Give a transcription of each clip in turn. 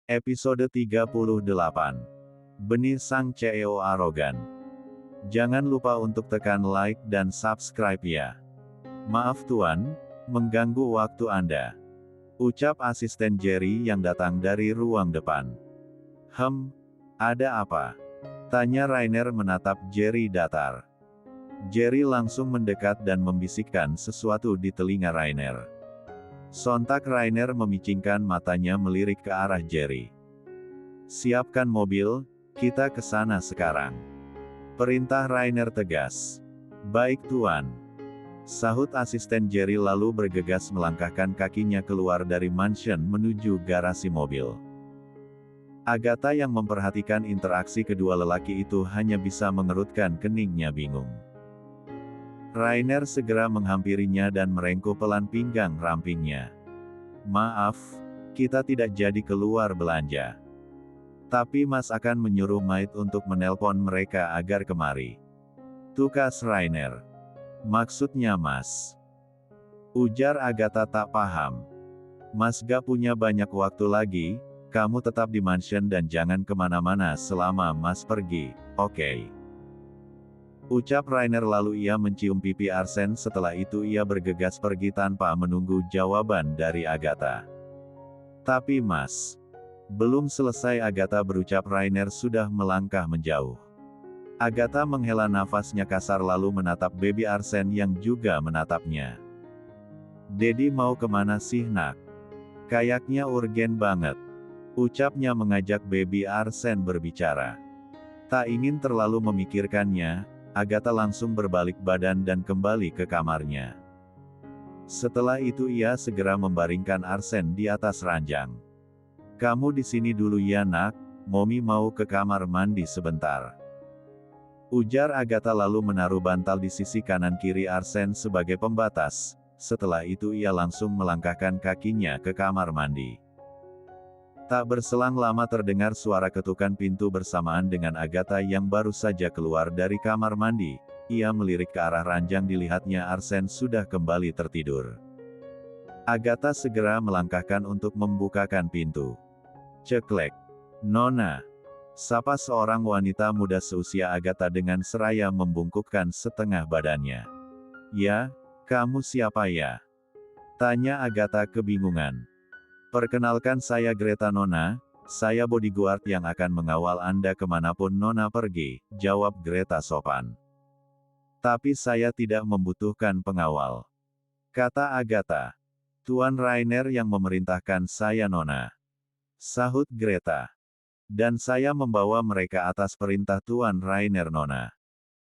Episode 38. Benih Sang CEO Arogan. Jangan lupa untuk tekan like dan subscribe ya. Maaf Tuan, mengganggu waktu Anda. Ucap asisten Jerry yang datang dari ruang depan. Ada apa? Tanya Rainer menatap Jerry datar. Jerry langsung mendekat dan membisikkan sesuatu di telinga Rainer. Sontak Rainer memicingkan matanya melirik ke arah Jerry. Siapkan mobil, kita ke sana sekarang. Perintah Rainer tegas. Baik Tuan. Sahut asisten Jerry lalu bergegas melangkahkan kakinya keluar dari mansion menuju garasi mobil. Agatha yang memperhatikan interaksi kedua lelaki itu hanya bisa mengerutkan keningnya bingung. Rainer segera menghampirinya dan merengkuh pelan pinggang rampingnya. Maaf, kita tidak jadi keluar belanja. Tapi Mas akan menyuruh Maid untuk menelpon mereka agar kemari. Tukas Rainer. Maksudnya Mas? Ujar Agatha tak paham. Mas gak punya banyak waktu lagi, kamu tetap di mansion dan jangan kemana-mana selama Mas pergi, oke? Ucap Rainer lalu ia mencium pipi Arsen setelah itu ia bergegas pergi tanpa menunggu jawaban dari Agatha. Tapi Mas. Belum selesai Agatha berucap Rainer sudah melangkah menjauh. Agatha menghela nafasnya kasar lalu menatap baby Arsen yang juga menatapnya. Dedi mau kemana sih nak? Kayaknya urgen banget. Ucapnya mengajak baby Arsen berbicara. Tak ingin terlalu memikirkannya, Agatha langsung berbalik badan dan kembali ke kamarnya. Setelah itu ia segera membaringkan Arsen di atas ranjang. Kamu di sini dulu ya nak, Momi mau ke kamar mandi sebentar. Ujar Agatha lalu menaruh bantal di sisi kanan kiri Arsen sebagai pembatas, setelah itu ia langsung melangkahkan kakinya ke kamar mandi. Tak berselang lama terdengar suara ketukan pintu bersamaan dengan Agatha yang baru saja keluar dari kamar mandi. Ia melirik ke arah ranjang dilihatnya Arsen sudah kembali tertidur. Agatha segera melangkahkan untuk membukakan pintu. Ceklek. Nona. Sapa seorang wanita muda seusia Agatha dengan seraya membungkukkan setengah badannya. Ya, kamu siapa ya? Tanya Agatha kebingungan. Perkenalkan saya Greta Nona, saya bodyguard yang akan mengawal Anda kemanapun Nona pergi, jawab Greta sopan. Tapi saya tidak membutuhkan pengawal. Kata Agatha. Tuan Rainer yang memerintahkan saya Nona. Sahut Greta. Dan saya membawa mereka atas perintah Tuan Rainer Nona.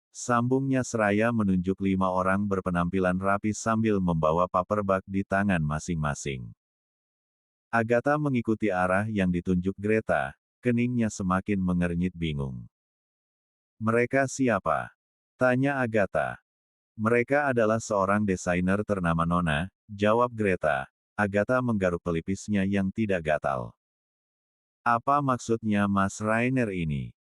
Sambungnya seraya menunjuk 5 orang berpenampilan rapi sambil membawa paperback di tangan masing-masing. Agatha mengikuti arah yang ditunjuk Greta, keningnya semakin mengernyit bingung. Mereka siapa? Tanya Agatha. Mereka adalah seorang desainer ternama Nona, jawab Greta. Agatha menggaruk pelipisnya yang tidak gatal. Apa maksudnya Mas Rainer ini?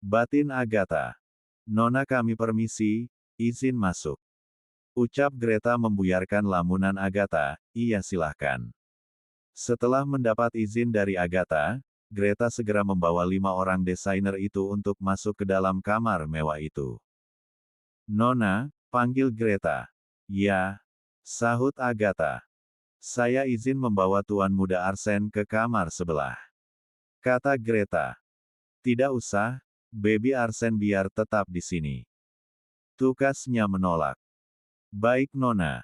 Batin Agatha. Nona kami permisi, izin masuk. Ucap Greta membuyarkan lamunan Agatha, iya silahkan. Setelah mendapat izin dari Agatha, Greta segera membawa 5 orang desainer itu untuk masuk ke dalam kamar mewah itu. Nona, panggil Greta. Ya, sahut Agatha. Saya izin membawa Tuan Muda Arsen ke kamar sebelah. Kata Greta. Tidak usah, baby Arsen biar tetap di sini. Tukasnya menolak. Baik Nona.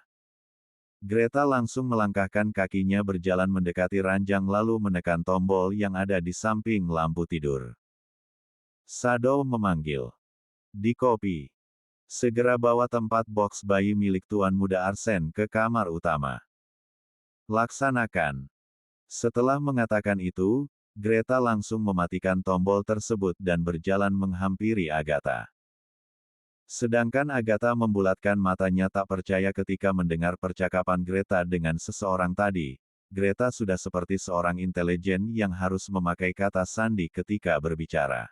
Greta langsung melangkahkan kakinya berjalan mendekati ranjang lalu menekan tombol yang ada di samping lampu tidur. Shadow memanggil. Di kopi. Segera bawa tempat box bayi milik Tuan Muda Arsen ke kamar utama. Laksanakan. Setelah mengatakan itu, Greta langsung mematikan tombol tersebut dan berjalan menghampiri Agatha. Sedangkan Agatha membulatkan matanya tak percaya ketika mendengar percakapan Greta dengan seseorang tadi. Greta sudah seperti seorang intelijen yang harus memakai kata sandi ketika berbicara.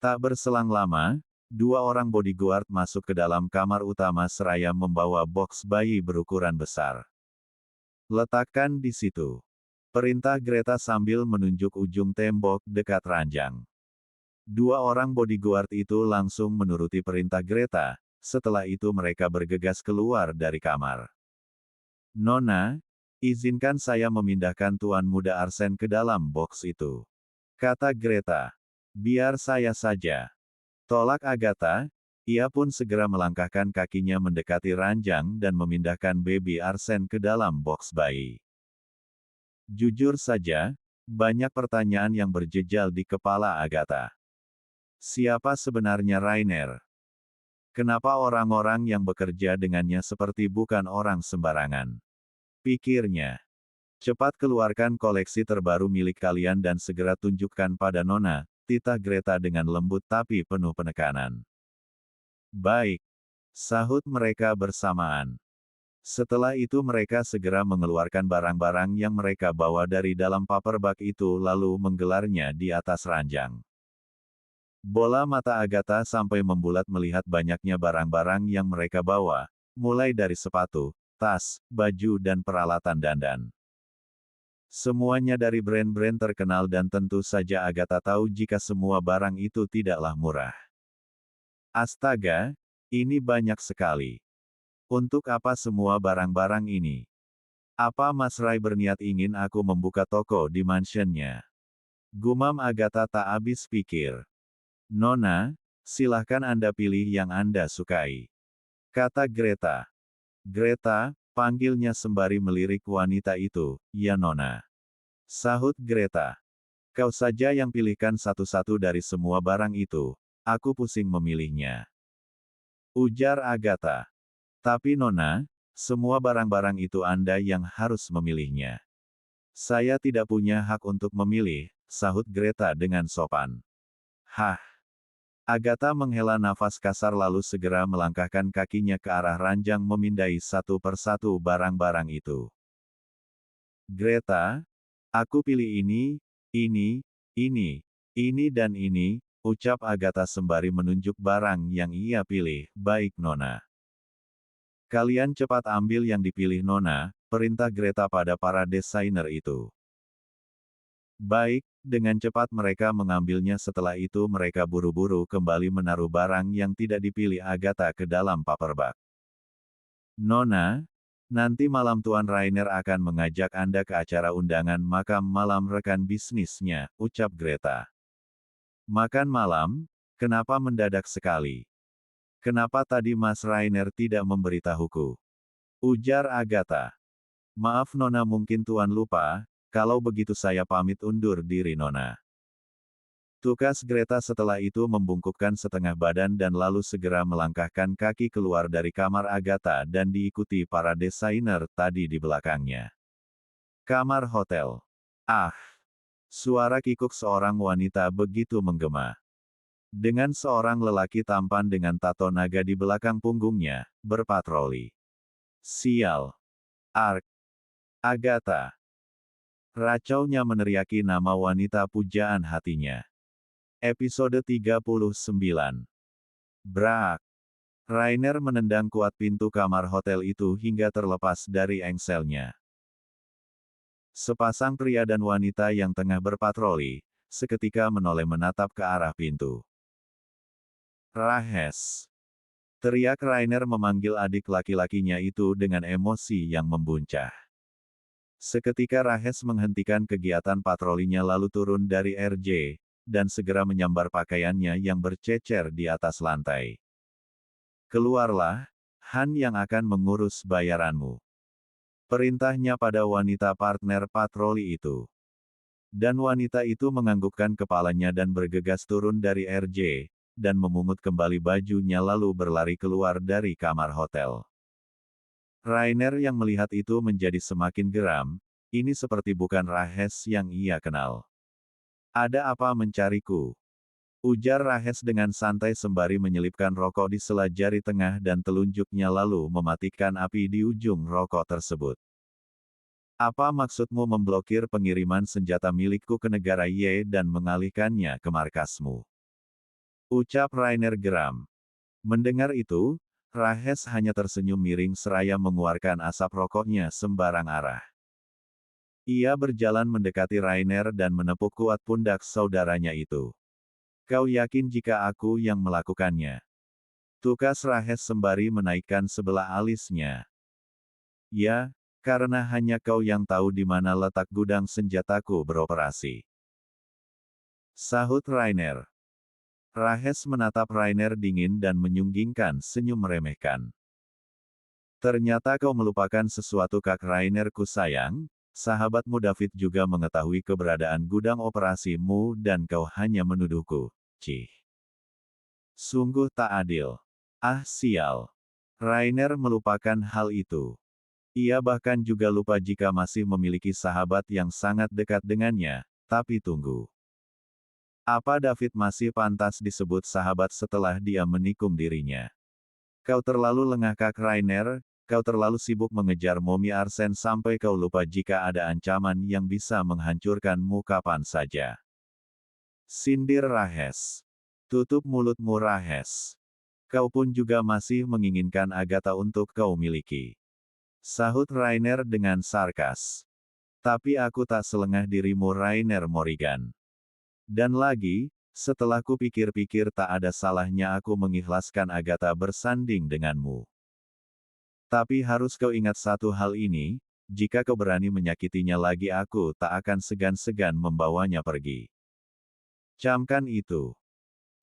Tak berselang lama, 2 orang bodyguard masuk ke dalam kamar utama seraya membawa box bayi berukuran besar. Letakkan di situ. Perintah Greta sambil menunjuk ujung tembok dekat ranjang. Dua orang bodyguard itu langsung menuruti perintah Greta, setelah itu mereka bergegas keluar dari kamar. Nona, izinkan saya memindahkan Tuan Muda Arsen ke dalam box itu. Kata Greta. Biar saya saja. Tolak Agatha, ia pun segera melangkahkan kakinya mendekati ranjang dan memindahkan baby Arsen ke dalam box bayi. Jujur saja, banyak pertanyaan yang berjejal di kepala Agatha. Siapa sebenarnya Rainer? Kenapa orang-orang yang bekerja dengannya seperti bukan orang sembarangan? Pikirnya. Cepat keluarkan koleksi terbaru milik kalian dan segera tunjukkan pada Nona, titah Greta dengan lembut tapi penuh penekanan. Baik. Sahut mereka bersamaan. Setelah itu mereka segera mengeluarkan barang-barang yang mereka bawa dari dalam paper bag itu lalu menggelarnya di atas ranjang. Bola mata Agatha sampai membulat melihat banyaknya barang-barang yang mereka bawa, mulai dari sepatu, tas, baju dan peralatan dandan. Semuanya dari brand-brand terkenal dan tentu saja Agatha tahu jika semua barang itu tidaklah murah. Astaga, ini banyak sekali. Untuk apa semua barang-barang ini? Apa Mas Rai berniat ingin aku membuka toko di mansionnya? Gumam Agatha tak habis pikir. Nona, silahkan Anda pilih yang Anda sukai. Kata Greta. Greta, panggilnya sembari melirik wanita itu, ya Nona. Sahut Greta. Kau saja yang pilihkan satu-satu dari semua barang itu, aku pusing memilihnya. Ujar Agatha. Tapi Nona, semua barang-barang itu Anda yang harus memilihnya. Saya tidak punya hak untuk memilih, sahut Greta dengan sopan. Hah. Agatha menghela nafas kasar lalu segera melangkahkan kakinya ke arah ranjang memindai satu persatu barang-barang itu. Greta, aku pilih ini dan ini, ucap Agatha sembari menunjuk barang yang ia pilih. Baik Nona. Kalian cepat ambil yang dipilih Nona, perintah Greta pada para desainer itu. Baik, dengan cepat mereka mengambilnya setelah itu mereka buru-buru kembali menaruh barang yang tidak dipilih Agatha ke dalam paper bag. Nona, nanti malam Tuan Rainer akan mengajak Anda ke acara undangan makam malam rekan bisnisnya, ucap Greta. Makan malam? Kenapa mendadak sekali? Kenapa tadi Mas Rainer tidak memberitahuku? Ujar Agatha. Maaf Nona mungkin Tuan lupa, kalau begitu saya pamit undur diri Nona. Tukas Greta setelah itu membungkukkan setengah badan dan lalu segera melangkahkan kaki keluar dari kamar Agatha dan diikuti para desainer tadi di belakangnya. Kamar hotel. Ah! Suara kikuk seorang wanita begitu menggema. Dengan seorang lelaki tampan dengan tato naga di belakang punggungnya, berpatroli. Sial. Ark. Agatha. Racaunya meneriaki nama wanita pujaan hatinya. Episode 39. Brak. Rainer menendang kuat pintu kamar hotel itu hingga terlepas dari engselnya. Sepasang pria dan wanita yang tengah berpatroli, seketika menoleh menatap ke arah pintu. Rahes. Teriak Rainer memanggil adik laki-lakinya itu dengan emosi yang membuncah. Seketika Rahes menghentikan kegiatan patrolinya lalu turun dari RJ, dan segera menyambar pakaiannya yang bercecer di atas lantai. Keluarlah, Han yang akan mengurus bayaranmu. Perintahnya pada wanita partner patroli itu. Dan wanita itu menganggukkan kepalanya dan bergegas turun dari RJ, dan memungut kembali bajunya lalu berlari keluar dari kamar hotel. Rainer yang melihat itu menjadi semakin geram, ini seperti bukan Rahes yang ia kenal. Ada apa mencariku? Ujar Rahes dengan santai sembari menyelipkan rokok di sela jari tengah dan telunjuknya lalu mematikan api di ujung rokok tersebut. Apa maksudmu memblokir pengiriman senjata milikku ke negara Y dan mengalihkannya ke markasmu? Ucap Rainer geram. Mendengar itu, Rahes hanya tersenyum miring seraya mengeluarkan asap rokoknya sembarang arah. Ia berjalan mendekati Rainer dan menepuk kuat pundak saudaranya itu. Kau yakin jika aku yang melakukannya? Tukas Rahes sembari menaikkan sebelah alisnya. Ya, karena hanya kau yang tahu di mana letak gudang senjataku beroperasi. Sahut Rainer. Rahes menatap Rainer dingin dan menyunggingkan senyum meremehkan. Ternyata kau melupakan sesuatu Kak Rainerku sayang, sahabatmu David juga mengetahui keberadaan gudang operasimu dan kau hanya menuduhku. Cih. Sungguh tak adil. Ah sial. Rainer melupakan hal itu. Ia bahkan juga lupa jika masih memiliki sahabat yang sangat dekat dengannya, tapi tunggu. Apa David masih pantas disebut sahabat setelah dia menikung dirinya? Kau terlalu lengah Kak Rainer, kau terlalu sibuk mengejar Momi Arsen sampai kau lupa jika ada ancaman yang bisa menghancurkanmu kapan saja. Sindir Rahes. Tutup mulutmu Rahes. Kau pun juga masih menginginkan Agatha untuk kau miliki. Sahut Rainer dengan sarkas. Tapi aku tak selengah dirimu Rainer Morrigan. Dan lagi, setelah kupikir-pikir tak ada salahnya aku mengikhlaskan Agatha bersanding denganmu. Tapi harus kau ingat satu hal ini, jika kau berani menyakitinya lagi aku tak akan segan-segan membawanya pergi. Camkan itu.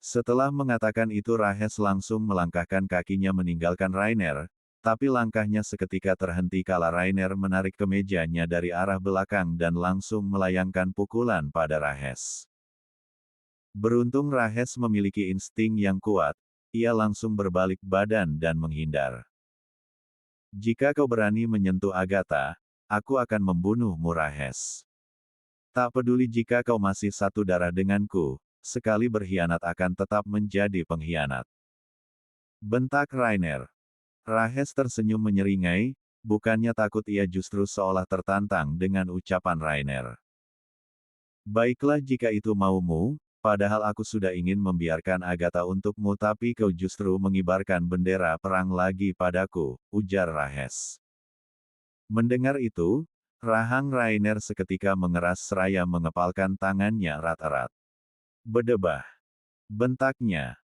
Setelah mengatakan itu Rahes langsung melangkahkan kakinya meninggalkan Rainer, tapi langkahnya seketika terhenti kala Rainer menarik kemejanya dari arah belakang dan langsung melayangkan pukulan pada Rahes. Beruntung Rahes memiliki insting yang kuat, ia langsung berbalik badan dan menghindar. Jika kau berani menyentuh Agatha, aku akan membunuhmu Rahes. Tak peduli jika kau masih satu darah denganku, sekali berkhianat akan tetap menjadi pengkhianat. Bentak Rainer. Rahes tersenyum menyeringai, bukannya takut ia justru seolah tertantang dengan ucapan Rainer. Baiklah jika itu maumu, padahal aku sudah ingin membiarkan Agatha untukmu tapi kau justru mengibarkan bendera perang lagi padaku, ujar Rahes. Mendengar itu, rahang Rainer seketika mengeras seraya mengepalkan tangannya erat-erat. Bedebah. Bentaknya.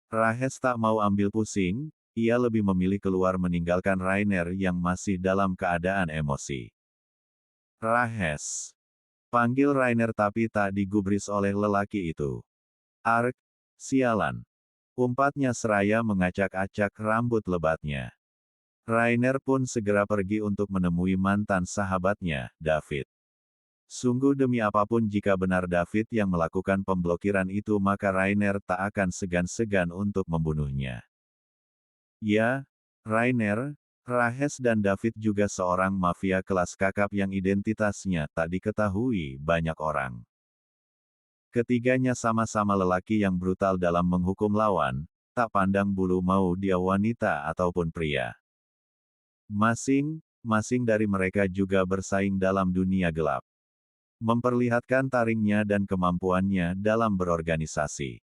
Rahes tak mau ambil pusing, ia lebih memilih keluar meninggalkan Rainer yang masih dalam keadaan emosi. Rahes. Panggil Rainer tapi tak digubris oleh lelaki itu. Ark, sialan. Umpatnya seraya mengacak-acak rambut lebatnya. Rainer pun segera pergi untuk menemui mantan sahabatnya, David. Sungguh demi apapun jika benar David yang melakukan pemblokiran itu maka Rainer tak akan segan-segan untuk membunuhnya. Ya, Rainer, Rahes dan David juga seorang mafia kelas kakap yang identitasnya tak diketahui banyak orang. Ketiganya sama-sama lelaki yang brutal dalam menghukum lawan, tak pandang bulu mau dia wanita ataupun pria. Masing-masing dari mereka juga bersaing dalam dunia gelap. Memperlihatkan taringnya dan kemampuannya dalam berorganisasi.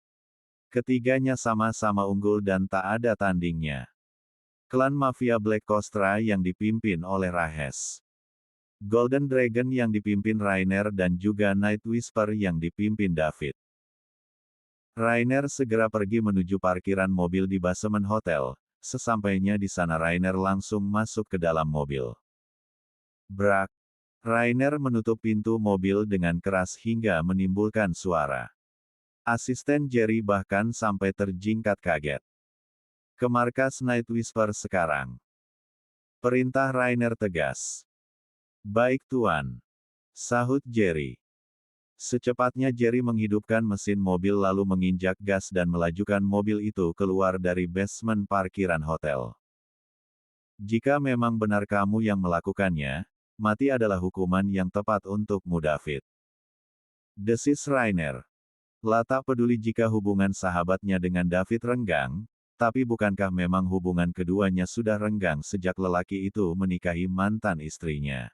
Ketiganya sama-sama unggul dan tak ada tandingnya. Klan mafia Black Costra yang dipimpin oleh Rahes. Golden Dragon yang dipimpin Rainer dan juga Night Whisper yang dipimpin David. Rainer segera pergi menuju parkiran mobil di basemen hotel. Sesampainya di sana Rainer langsung masuk ke dalam mobil. Brak. Rainer menutup pintu mobil dengan keras hingga menimbulkan suara. Asisten Jerry bahkan sampai terjingkat kaget. Ke markas Night Whisper sekarang. Perintah Rainer tegas. Baik Tuan. Sahut Jerry. Secepatnya Jerry menghidupkan mesin mobil lalu menginjak gas dan melajukan mobil itu keluar dari basement parkiran hotel. Jika memang benar kamu yang melakukannya, mati adalah hukuman yang tepat untukmu David. Desis Rainer. Tak peduli jika hubungan sahabatnya dengan David renggang, tapi bukankah memang hubungan keduanya sudah renggang sejak lelaki itu menikahi mantan istrinya?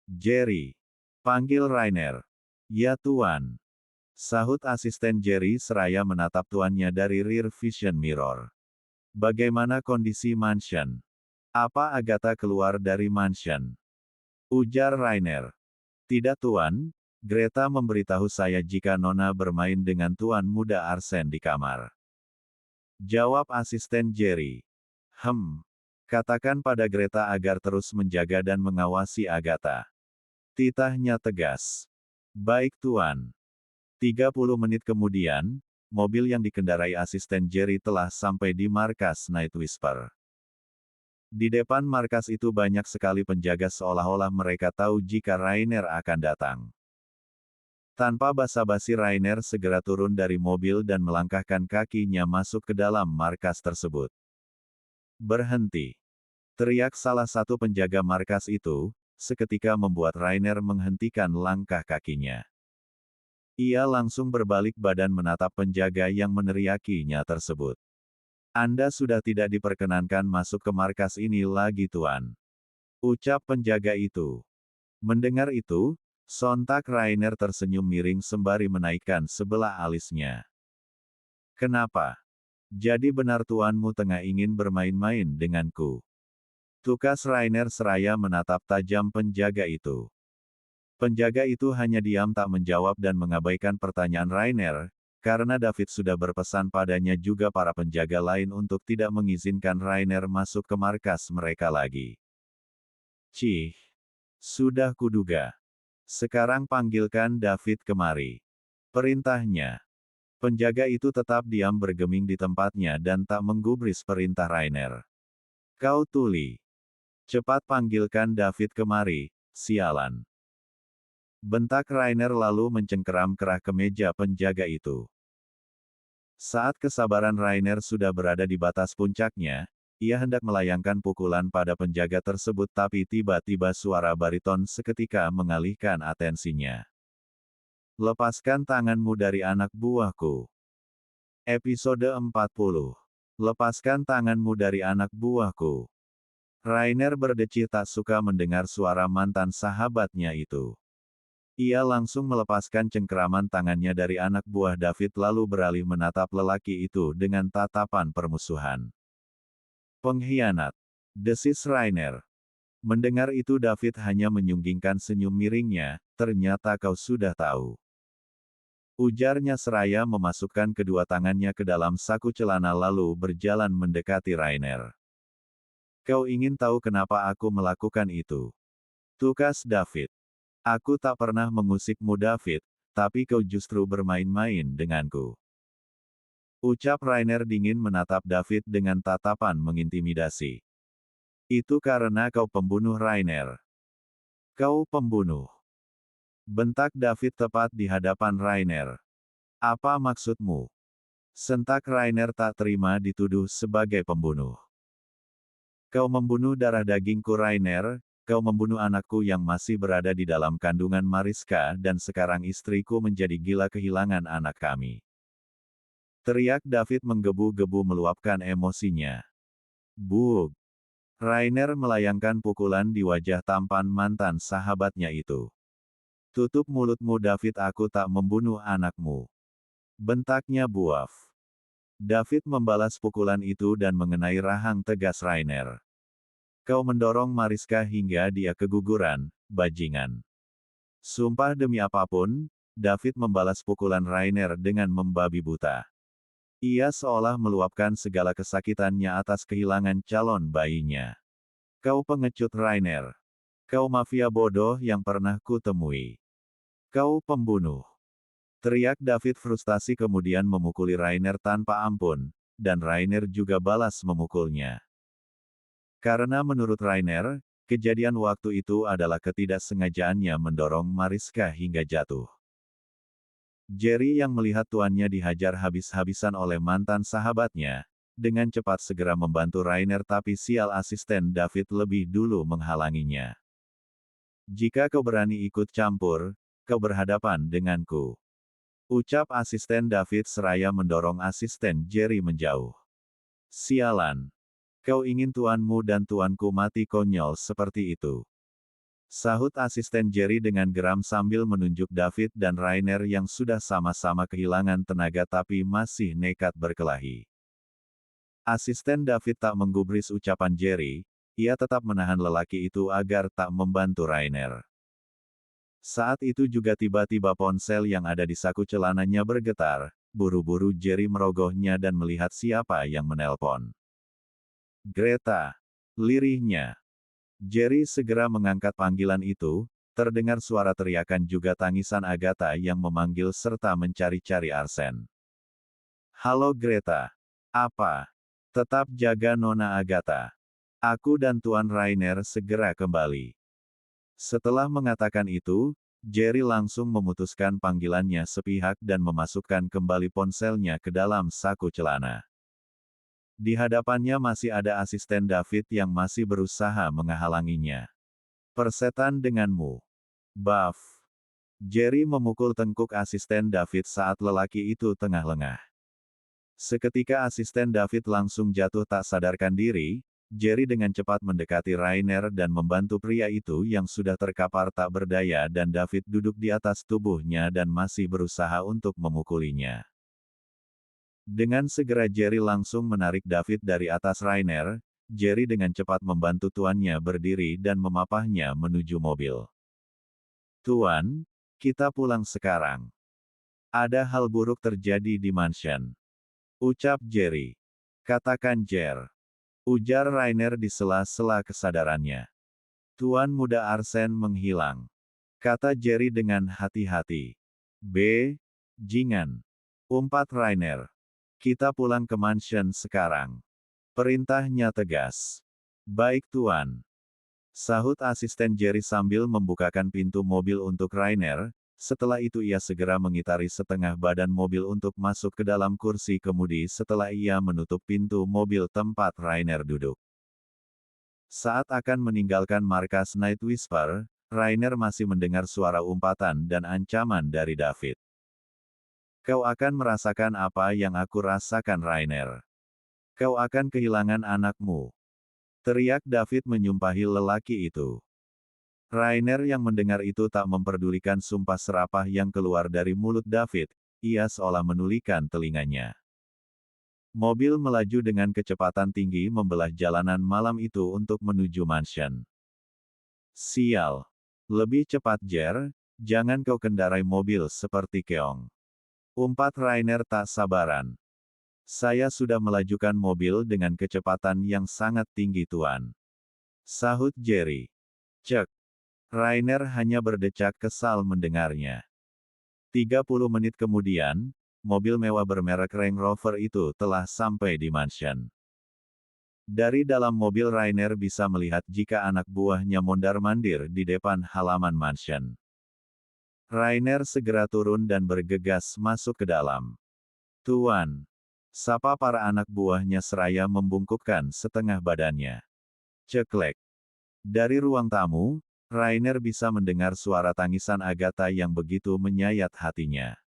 Jerry. Panggil Rainer. Ya Tuan. Sahut asisten Jerry seraya menatap tuannya dari rear vision mirror. Bagaimana kondisi mansion? Apa Agatha keluar dari mansion? Ujar Rainer. Tidak Tuan, Greta memberitahu saya jika Nona bermain dengan Tuan Muda Arsen di kamar. Jawab asisten Jerry. Katakan pada Greta agar terus menjaga dan mengawasi Agatha. Titahnya tegas. Baik Tuan. 30 menit kemudian, mobil yang dikendarai asisten Jerry telah sampai di markas Night Whisper. Di depan markas itu banyak sekali penjaga seolah-olah mereka tahu jika Rainer akan datang. Tanpa basa-basi Rainer segera turun dari mobil dan melangkahkan kakinya masuk ke dalam markas tersebut. Berhenti! Teriak salah satu penjaga markas itu, seketika membuat Rainer menghentikan langkah kakinya. Ia langsung berbalik badan menatap penjaga yang meneriakinya tersebut. Anda sudah tidak diperkenankan masuk ke markas ini lagi Tuan. Ucap penjaga itu. Mendengar itu, sontak Rainer tersenyum miring sembari menaikkan sebelah alisnya. Kenapa? Jadi benar tuanmu tengah ingin bermain-main denganku. Tukas Rainer seraya menatap tajam penjaga itu. Penjaga itu hanya diam tak menjawab dan mengabaikan pertanyaan Rainer, karena David sudah berpesan padanya juga para penjaga lain untuk tidak mengizinkan Rainer masuk ke markas mereka lagi. Cih, sudah kuduga. Sekarang panggilkan David kemari. Perintahnya. Penjaga itu tetap diam bergeming di tempatnya dan tak menggubris perintah Rainer. Kau tuli. Cepat panggilkan David kemari, sialan. Bentak Rainer lalu mencengkeram kerah ke meja penjaga itu. Saat kesabaran Rainer sudah berada di batas puncaknya, ia hendak melayangkan pukulan pada penjaga tersebut tapi tiba-tiba suara bariton seketika mengalihkan atensinya. Lepaskan tanganmu dari anak buahku. Episode 40. Lepaskan tanganmu dari anak buahku. Rainer berdecih tak suka mendengar suara mantan sahabatnya itu. Ia langsung melepaskan cengkeraman tangannya dari anak buah David lalu beralih menatap lelaki itu dengan tatapan permusuhan. Pengkhianat. Desis Rainer. Mendengar itu David hanya menyunggingkan senyum miringnya, ternyata kau sudah tahu. Ujarnya seraya memasukkan kedua tangannya ke dalam saku celana lalu berjalan mendekati Rainer. Kau ingin tahu kenapa aku melakukan itu? Tukas David. Aku tak pernah mengusikmu David, tapi kau justru bermain-main denganku. Ucap Rainer dingin menatap David dengan tatapan mengintimidasi. Itu karena kau pembunuh Rainer. Kau pembunuh. Bentak David tepat di hadapan Rainer. Apa maksudmu? Sentak Rainer tak terima dituduh sebagai pembunuh. Kau membunuh darah dagingku Rainer, kau membunuh anakku yang masih berada di dalam kandungan Mariska dan sekarang istriku menjadi gila kehilangan anak kami. Teriak David menggebu-gebu meluapkan emosinya. Bug! Rainer melayangkan pukulan di wajah tampan mantan sahabatnya itu. Tutup mulutmu David, aku tak membunuh anakmu. Bentaknya buaf. David membalas pukulan itu dan mengenai rahang tegas Rainer. Kau mendorong Mariska hingga dia keguguran, bajingan. Sumpah demi apapun, David membalas pukulan Rainer dengan membabi buta. Ia seolah meluapkan segala kesakitannya atas kehilangan calon bayinya. Kau pengecut Rainer. Kau mafia bodoh yang pernah kutemui. Kau pembunuh. Teriak David frustasi kemudian memukuli Rainer tanpa ampun, dan Rainer juga balas memukulnya. Karena menurut Rainer, kejadian waktu itu adalah ketidaksengajaannya mendorong Mariska hingga jatuh. Jerry yang melihat tuannya dihajar habis-habisan oleh mantan sahabatnya, dengan cepat segera membantu Rainer tapi sial asisten David lebih dulu menghalanginya. Jika kau berani ikut campur, kau berhadapan denganku. Ucap asisten David seraya mendorong asisten Jerry menjauh. Sialan. Kau ingin tuanmu dan tuanku mati konyol seperti itu. Sahut asisten Jerry dengan geram sambil menunjuk David dan Rainer yang sudah sama-sama kehilangan tenaga tapi masih nekat berkelahi. Asisten David tak menggubris ucapan Jerry, ia tetap menahan lelaki itu agar tak membantu Rainer. Saat itu juga tiba-tiba ponsel yang ada di saku celananya bergetar, buru-buru Jerry merogohnya dan melihat siapa yang menelpon. Greta. Lirihnya. Jerry segera mengangkat panggilan itu, terdengar suara teriakan juga tangisan Agatha yang memanggil serta mencari-cari Arsen. Halo Greta. Apa? Tetap jaga Nona Agatha. Aku dan Tuan Rainer segera kembali. Setelah mengatakan itu, Jerry langsung memutuskan panggilannya sepihak dan memasukkan kembali ponselnya ke dalam saku celana. Di hadapannya masih ada asisten David yang masih berusaha menghalanginya. Persetan denganmu. Buff. Jerry memukul tengkuk asisten David saat lelaki itu tengah lengah. Seketika asisten David langsung jatuh tak sadarkan diri, Jerry dengan cepat mendekati Rainer dan membantu pria itu yang sudah terkapar tak berdaya dan David duduk di atas tubuhnya dan masih berusaha untuk memukulinya. Dengan segera Jerry langsung menarik David dari atas Rainer, Jerry dengan cepat membantu tuannya berdiri dan memapahnya menuju mobil. Tuan, kita pulang sekarang. Ada hal buruk terjadi di mansion. Ucap Jerry. Katakan Jer. Ujar Rainer di sela-sela kesadarannya. Tuan muda Arsen menghilang. Kata Jerry dengan hati-hati. Jingan. Umpat Rainer. Kita pulang ke mansion sekarang. Perintahnya tegas. Baik Tuan. Sahut asisten Jerry sambil membukakan pintu mobil untuk Rainer, setelah itu ia segera mengitari setengah badan mobil untuk masuk ke dalam kursi kemudi setelah ia menutup pintu mobil tempat Rainer duduk. Saat akan meninggalkan markas Night Whisper, Rainer masih mendengar suara umpatan dan ancaman dari David. Kau akan merasakan apa yang aku rasakan Rainer. Kau akan kehilangan anakmu. Teriak David menyumpahi lelaki itu. Rainer yang mendengar itu tak memperdulikan sumpah serapah yang keluar dari mulut David, ia seolah menulikan telinganya. Mobil melaju dengan kecepatan tinggi membelah jalanan malam itu untuk menuju mansion. Sial. Lebih cepat Jer, jangan kau kendarai mobil seperti keong. Umpat Rainer tak sabaran. Saya sudah melajukan mobil dengan kecepatan yang sangat tinggi Tuan. Sahut Jerry. Cek. Rainer hanya berdecak kesal mendengarnya. 30 menit kemudian, mobil mewah bermerek Range Rover itu telah sampai di mansion. Dari dalam mobil Rainer bisa melihat jika anak buahnya mondar-mandir di depan halaman mansion. Rainer segera turun dan bergegas masuk ke dalam. Tuan. Sapa para anak buahnya seraya membungkukkan setengah badannya. Ceklek. Dari ruang tamu, Rainer bisa mendengar suara tangisan Agatha yang begitu menyayat hatinya.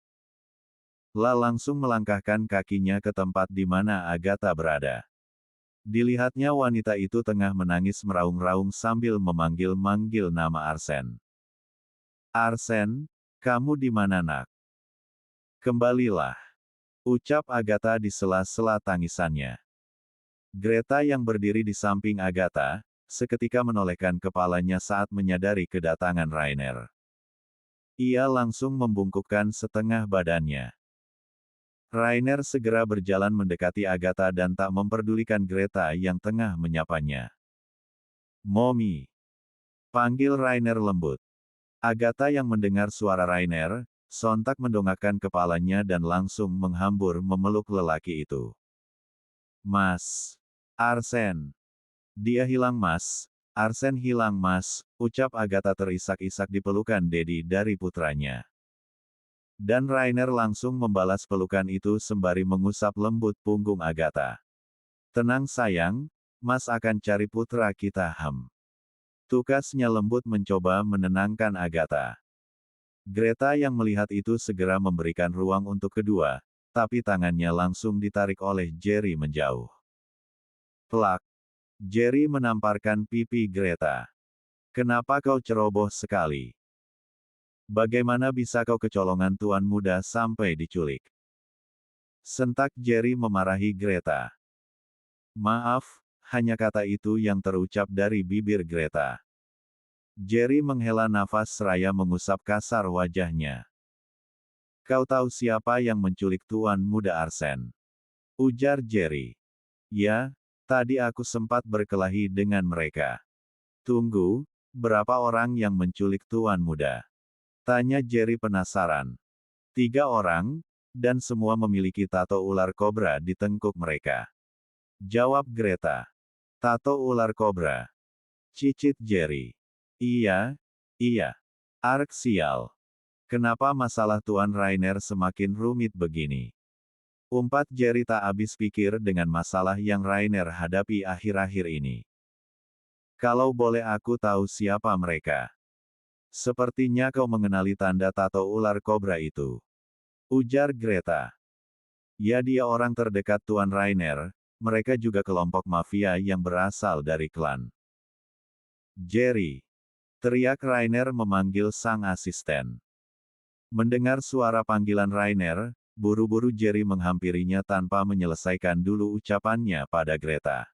Langsung melangkahkan kakinya ke tempat di mana Agatha berada. Dilihatnya wanita itu tengah menangis meraung-raung sambil memanggil-manggil nama Arsen. Arsen, kamu di mana nak? Kembalilah. Ucap Agatha di sela-sela tangisannya. Greta yang berdiri di samping Agatha, seketika menolehkan kepalanya saat menyadari kedatangan Rainer. Ia langsung membungkukkan setengah badannya. Rainer segera berjalan mendekati Agatha dan tak memperdulikan Greta yang tengah menyapanya. Mommy. Panggil Rainer lembut. Agatha yang mendengar suara Rainer, sontak mendongakkan kepalanya dan langsung menghambur memeluk lelaki itu. Mas. Arsen. Dia hilang mas, Arsen hilang mas, ucap Agatha terisak-isak di pelukan Dedi dari putranya. Dan Rainer langsung membalas pelukan itu sembari mengusap lembut punggung Agatha. Tenang sayang, mas akan cari putra kita Tukasnya lembut mencoba menenangkan Agatha. Greta yang melihat itu segera memberikan ruang untuk kedua, tapi tangannya langsung ditarik oleh Jerry menjauh. Plak. Jerry menamparkan pipi Greta. Kenapa kau ceroboh sekali? Bagaimana bisa kau kecolongan tuan muda sampai diculik? Sentak Jerry memarahi Greta. Maaf, hanya kata itu yang terucap dari bibir Greta. Jerry menghela nafas seraya mengusap kasar wajahnya. Kau tahu siapa yang menculik Tuan Muda Arsen? Ujar Jerry. Ya, tadi aku sempat berkelahi dengan mereka. Tunggu, berapa orang yang menculik Tuan Muda? Tanya Jerry penasaran. 3 orang, dan semua memiliki tato ular kobra di tengkuk mereka. Jawab Greta. Tato ular kobra. Cicit Jerry. Iya, iya. Ark sial. Kenapa masalah Tuan Rainer semakin rumit begini? Umpat Jerry tak habis pikir dengan masalah yang Rainer hadapi akhir-akhir ini. Kalau boleh aku tahu siapa mereka? Sepertinya kau mengenali tanda tato ular kobra itu. Ujar Greta. Ya, dia orang terdekat Tuan Rainer, mereka juga kelompok mafia yang berasal dari klan Jerry. Teriak Rainer memanggil sang asisten. Mendengar suara panggilan Rainer, buru-buru Jerry menghampirinya tanpa menyelesaikan dulu ucapannya pada Greta.